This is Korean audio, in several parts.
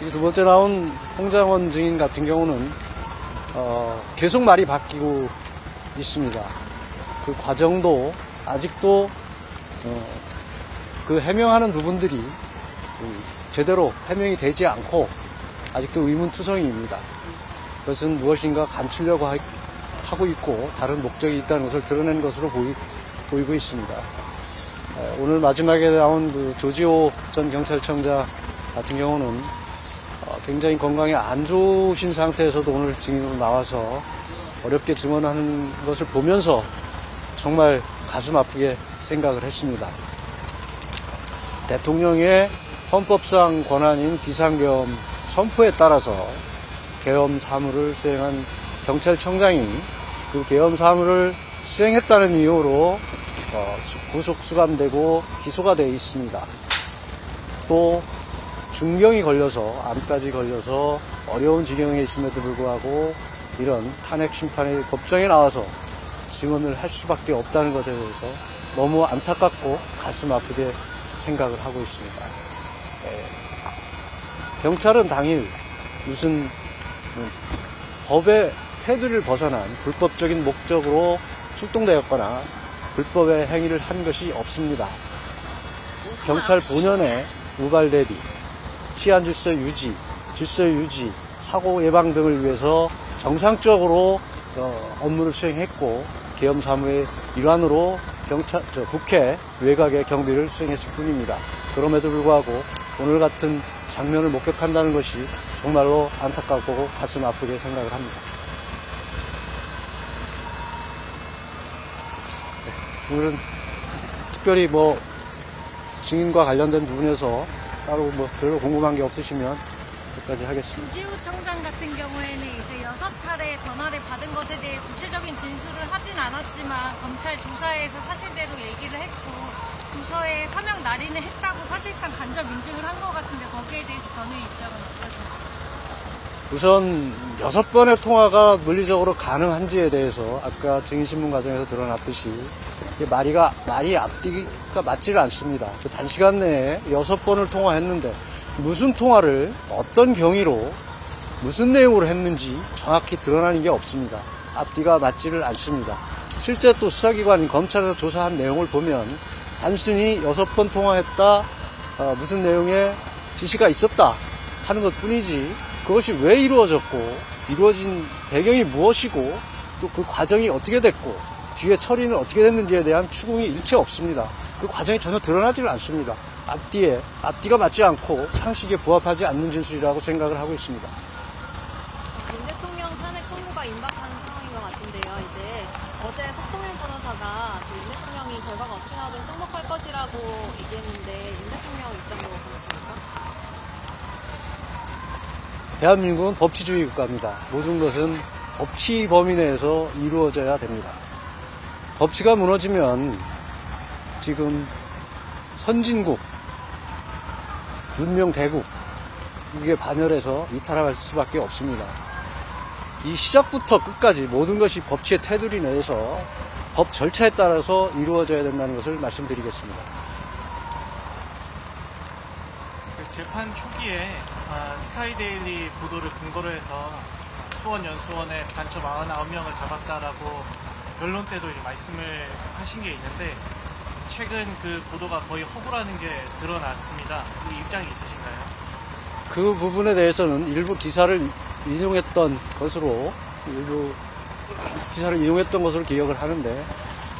이 두 번째 나온 홍장원 증인 같은 경우는 계속 말이 바뀌고 있습니다. 그 과정도 아직도 그 해명하는 부분들이 제대로 해명이 되지 않고 아직도 의문투성이입니다. 그것은 무엇인가 감추려고 하고 있고 다른 목적이 있다는 것을 드러낸 것으로 보이고 있습니다. 오늘 마지막에 나온 그 조지호 전 경찰청장 같은 경우는 굉장히 건강이 안 좋으신 상태에서도 오늘 증인으로 나와서 어렵게 증언하는 것을 보면서 정말 가슴 아프게 생각을 했습니다. 대통령의 헌법상 권한인 비상계엄 선포에 따라서 계엄 사무를 수행한 경찰청장이 그 계엄 사무를 수행했다는 이유로 구속 수감되고 기소가 되어 있습니다. 또 중병이 걸려서 암까지 걸려서 어려운 지경에 있음에도 불구하고 이런 탄핵 심판의 법정에 나와서 증언을 할 수밖에 없다는 것에 대해서 너무 안타깝고 가슴 아프게 생각을 하고 있습니다. 경찰은 당일 무슨 법의 테두리를 벗어난 불법적인 목적으로 출동되었거나 불법의 행위를 한 것이 없습니다. 경찰 본연의 우발 대비, 치안 질서 유지, 사고 예방 등을 위해서 정상적으로 업무를 수행했고 계엄 사무의 일환으로 국회 외곽의 경비를 수행했을 뿐입니다. 그럼에도 불구하고 오늘 같은 장면을 목격한다는 것이 정말로 안타깝고 가슴 아프게 생각을 합니다. 오늘은 특별히 증인과 관련된 부분에서 따로 별로 궁금한 게 없으시면 여기까지 하겠습니다. 조지호 청장 같은 경우에는 이제 6차례 전화를 받은 것에 대해 구체적인 진술을 하진 않았지만 검찰 조사에서 사실대로 얘기를 했고 부서에 서명 날인을 했다고 사실상 간접 인증을 한 것 같은데 거기에 대해서 변호의 입장은 어떠신가요? 우선 6번의 통화가 물리적으로 가능한지에 대해서 아까 증인신문 과정에서 드러났듯이 말이 앞뒤가 맞지를 않습니다. 단시간 내에 6번을 통화했는데 무슨 통화를 어떤 경위로 무슨 내용으로 했는지 정확히 드러나는 게 없습니다. 앞뒤가 맞지를 않습니다. 실제 또 수사기관인 검찰에서 조사한 내용을 보면 단순히 6번 통화했다, 무슨 내용의 지시가 있었다 하는 것 뿐이지 그것이 왜 이루어졌고 이루어진 배경이 무엇이고 또 그 과정이 어떻게 됐고 뒤에 처리는 어떻게 됐는지에 대한 추궁이 일체 없습니다. 그 과정이 전혀 드러나지를 않습니다. 앞뒤가 맞지 않고 상식에 부합하지 않는 진술이라고 생각을 하고 있습니다. 윤 대통령 탄핵 선고가 임박하는 상황인 것 같은데요. 이제 어제 석동현 변호사가 윤 대통령이 결과가 어떻게 나든 승복할 것이라고 얘기했는데 윤 대통령 입장도 그렇습니까? 대한민국은 법치주의 국가입니다. 모든 것은 법치 범위 내에서 이루어져야 됩니다. 법치가 무너지면 지금 선진국, 문명 대국 이게 반열해서 이탈할 수밖에 없습니다. 이 시작부터 끝까지 모든 것이 법치의 테두리 내에서 법 절차에 따라서 이루어져야 된다는 것을 말씀드리겠습니다. 재판 초기에 스카이데일리 보도를 근거로 해서 수원연수원에 간첩 99명을 잡았다라고 변론 때도 말씀을 하신 게 있는데 최근 그 보도가 거의 허구라는 게 드러났습니다. 그 입장이 있으신가요? 그 부분에 대해서는 일부 기사를 인용했던 것으로 기억을 하는데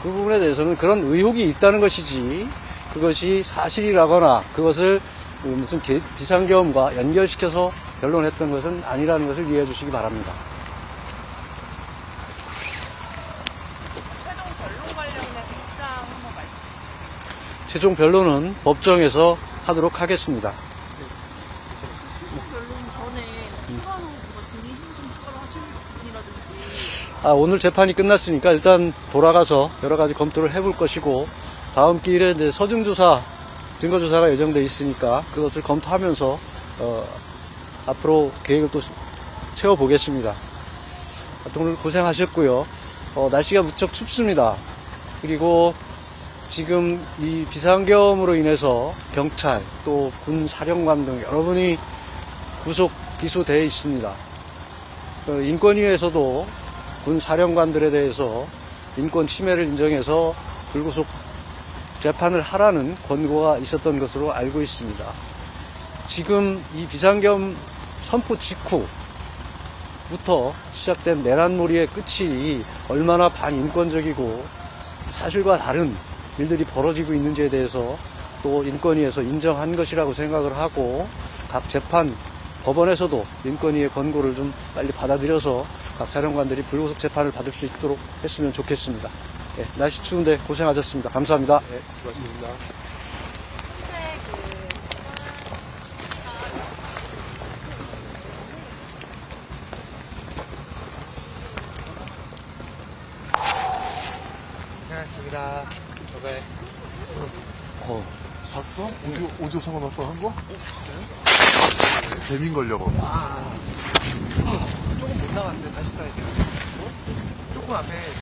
그 부분에 대해서는 그런 의혹이 있다는 것이지 그것이 사실이라거나 그것을 무슨 비상계엄과 연결시켜서 변론했던 것은 아니라는 것을 이해해 주시기 바랍니다. 최종 변론 관련해서 입장 한번 말씀해 주세요. 최종 변론은 법정에서 하도록 하겠습니다. 최종 변론 전에 추가로 증인 신청 추가로 하실 분이라든지 오늘 재판이 끝났으니까 일단 돌아가서 여러 가지 검토를 해볼 것이고 다음 기일에 이제 서중조사, 증거조사가 예정돼 있으니까 그것을 검토하면서 앞으로 계획을 또 세워보겠습니다. 오늘 고생하셨고요. 날씨가 무척 춥습니다. 그리고 지금 이 비상계엄으로 인해서 경찰 또 군 사령관 등 여러분이 구속 기소되어 있습니다. 인권위에서도 군 사령관들에 대해서 인권 침해를 인정해서 불구속 재판을 하라는 권고가 있었던 것으로 알고 있습니다. 지금 이 비상겸 선포 직후부터 시작된 내란몰이의 끝이 얼마나 반인권적이고 사실과 다른 일들이 벌어지고 있는지에 대해서 또 인권위에서 인정한 것이라고 생각을 하고 각 재판 법원에서도 인권위의 권고를 좀 빨리 받아들여서 각 사령관들이 불구속 재판을 받을 수 있도록 했으면 좋겠습니다. 네, 날씨 추운데 고생하셨습니다. 감사합니다. 네, 수고하셨습니다. 현재 고생하셨습니다. 저배. 봤어? 오디오 상관없고 한 거? 재민 걸려고. 조금 못 나갔어요. 다시 타야 돼요. 조금 앞에.